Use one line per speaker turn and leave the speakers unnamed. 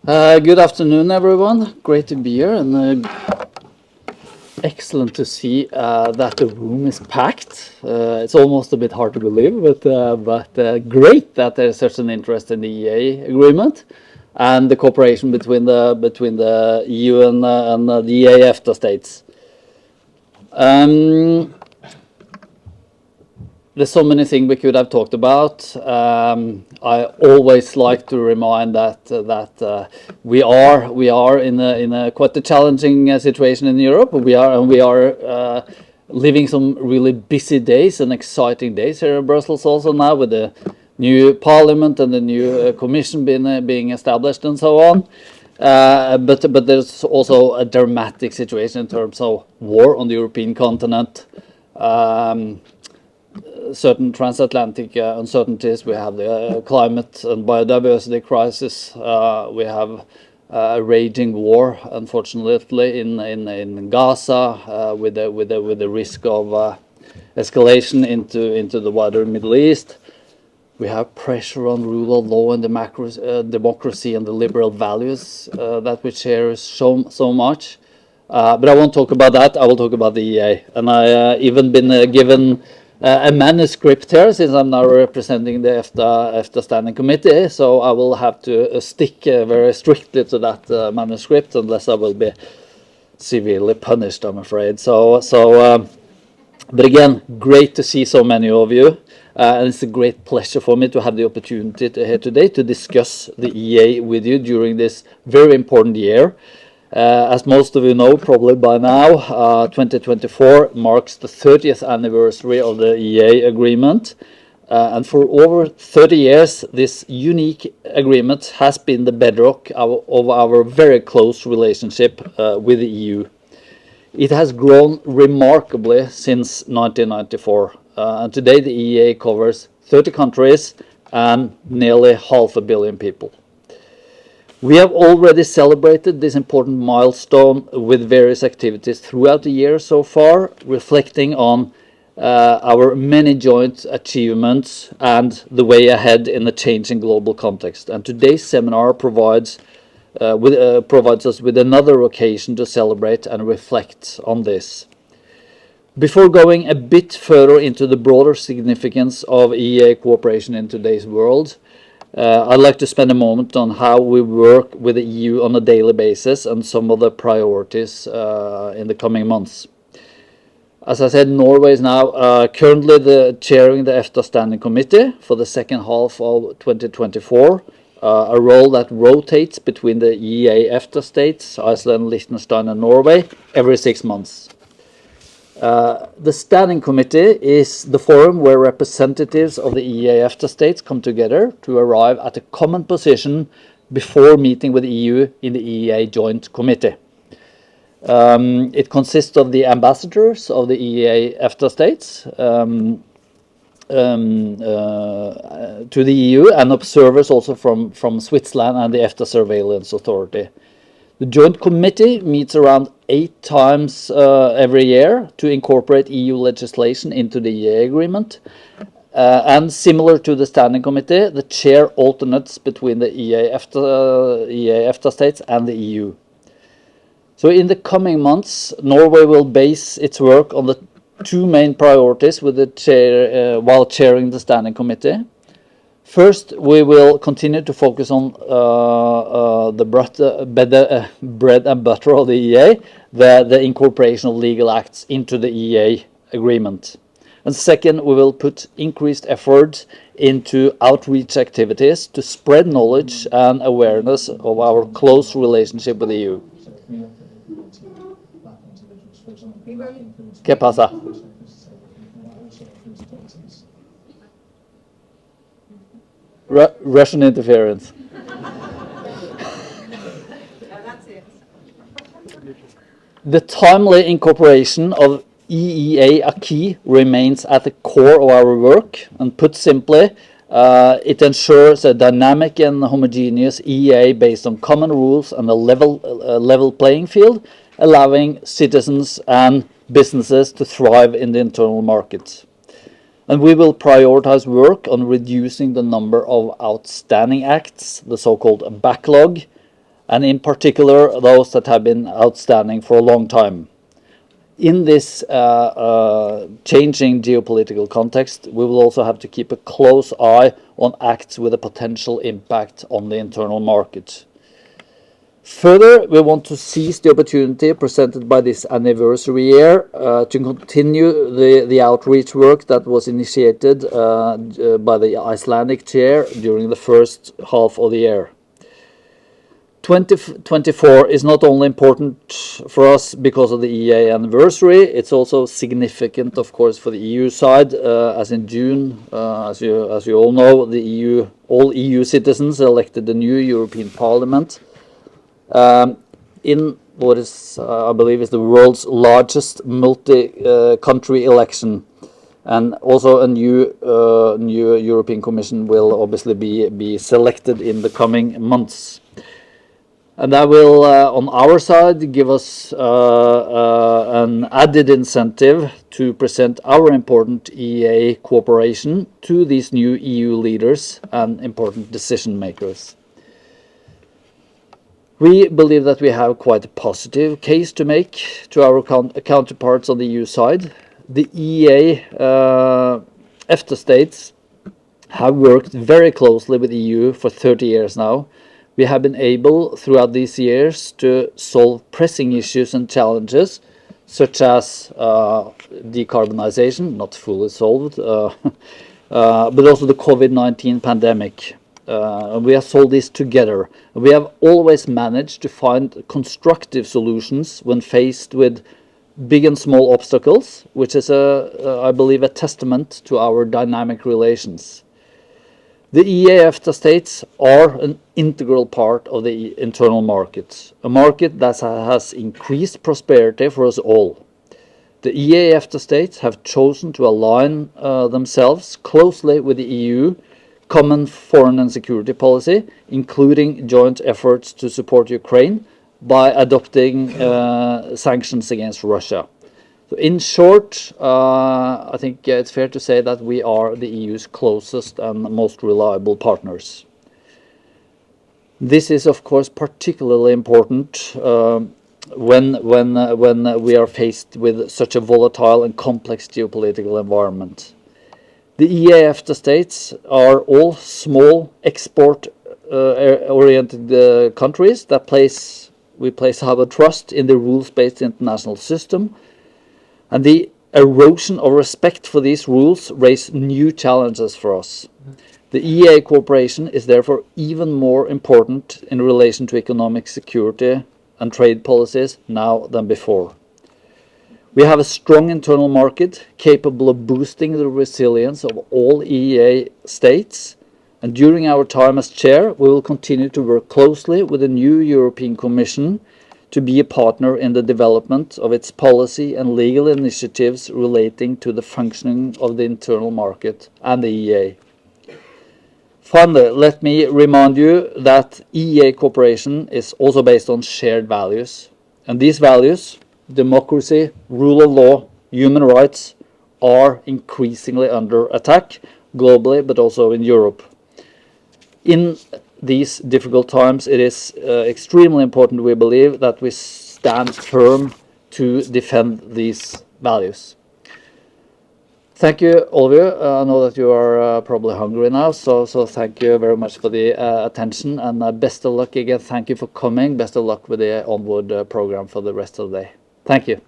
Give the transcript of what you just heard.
Good afternoon, everyone. Great to be here, and excellent to see that the room is packed. It's almost a bit hard to believe, but great that there's such an interest in the EEA agreement and the cooperation between the EU and the EEA EFTA states. There's so many things we could have talked about. I always like to remind that we are in a quite a challenging situation in Europe. We are living some really busy days and exciting days here in Brussels also now, with the new parliament and the new commission being established and so on. But there's also a dramatic situation in terms of war on the European continent. Certain transatlantic uncertainties. We have the climate and biodiversity crisis. We have a raging war, unfortunately, in Gaza, with the risk of escalation into the wider Middle East. We have pressure on rule of law and democracy and the liberal values that we cherish so much. But I won't talk about that. I will talk about the EEA, and I even been given a manuscript here, since I'm now representing the EFTA Standing Committee, so I will have to stick very strictly to that manuscript, unless I will be severely punished, I'm afraid. But again, great to see so many of you, and it's a great pleasure for me to have the opportunity here today to discuss the EEA with you during this very important year. As most of you know probably by now, 2024 marks the 30th anniversary of the EEA agreement. And for over 30 years, this unique agreement has been the bedrock of our very close relationship with the EU. It has grown remarkably since 1994. And today the EEA covers 30 countries and nearly 500 million people. We have already celebrated this important milestone with various activities throughout the year so far, reflecting on our many joint achievements and the way ahead in a changing global context. And today's seminar provides us with another occasion to celebrate and reflect on this. Before going a bit further into the broader significance of EEA cooperation in today's world, I'd like to spend a moment on how we work with the EU on a daily basis and some of the priorities in the coming months. As I said, Norway is now currently chairing the EFTA Standing Committee for the second half of 2024, a role that rotates between the EEA EFTA states, Iceland, Liechtenstein and Norway, every 6 months. The Standing Committee is the forum where representatives of the EEA EFTA states come together to arrive at a common position before meeting with the EU in the EEA Joint Committee. It consists of the ambassadors of the EEA EFTA states to the EU, and observers also from Switzerland and the EFTA Surveillance Authority. The Joint Committee meets around 8 times every year to incorporate EU legislation into the EEA agreement. And similar to the Standing Committee, the chair alternates between the EEA EFTA states and the EU. So in the coming months, Norway will base its work on the 2 main priorities with the chair, while chairing the Standing Committee. First, we will continue to focus on the bread and butter of the EEA, the incorporation of legal acts into the EEA agreement. And second, we will put increased effort into outreach activities to spread knowledge and awareness of our close relationship with the EU. ¿Qué pasa? Russian interference. The timely incorporation of EEA acquis remains at the core of our work, and put simply, it ensures a dynamic and homogeneous EEA based on common rules and a level playing field, allowing citizens and businesses to thrive in the internal market. And we will prioritize work on reducing the number of outstanding acts, the so-called backlog, and in particular those that have been outstanding for a long time. In this changing geopolitical context, we will also have to keep a close eye on acts with a potential impact on the internal market. Further, we want to seize the opportunity presented by this anniversary year to continue the outreach work that was initiated by the Icelandic chair during the first half of the year. 2024 is not only important for us because of the EEA anniversary, it's also significant, of course, for the EU side, as in June, as you all know, all EU citizens elected the new European Parliament in what is, I believe, is the world's largest multi-country election. And also a new European Commission will obviously be selected in the coming months. And that will, on our side, give us an added incentive to present our important EEA cooperation to these new EU leaders and important decision makers. We believe that we have quite a positive case to make to our counterparts on the EU side. The EEA EFTA states have worked very closely with the EU for 30 years now. We have been able throughout these years to solve pressing issues and challenges such as decarbonization, not fully solved, but also the COVID-19 pandemic. We have solved this together. We have always managed to find constructive solutions when faced with big and small obstacles, which is, I believe, a testament to our dynamic relations. The EEA EFTA states are an integral part of the internal market, a market that has increased prosperity for us all. The EEA EFTA states have chosen to align themselves closely with the EU common foreign and security policy, including joint efforts to support Ukraine by adopting sanctions against Russia. So in short, I think it's fair to say that we are the EU's closest and most reliable partners. This is, of course, particularly important when we are faced with such a volatile and complex geopolitical environment. The EEA EFTA states are all small export-oriented countries that we place our trust in the rules-based international system. And the erosion of respect for these rules raise new challenges for us. The EEA cooperation is therefore even more important in relation to economic security and trade policies now than before. We have a strong internal market capable of boosting the resilience of all EEA states. And during our time as chair, we will continue to work closely with the new European Commission to be a partner in the development of its policy and legal initiatives relating to the functioning of the internal market and the EEA. Finally, let me remind you that EEA cooperation is also based on shared values. And these values, democracy, rule of law, human rights, are increasingly under attack globally, but also in Europe. In these difficult times, it is extremely important, we believe, that we stand firm to defend these values. Thank you, all of you. I know that you are probably hungry now, so thank you very much for the attention, and best of luck again. Thank you for coming. Best of luck with the onward program for the rest of the day. Thank you.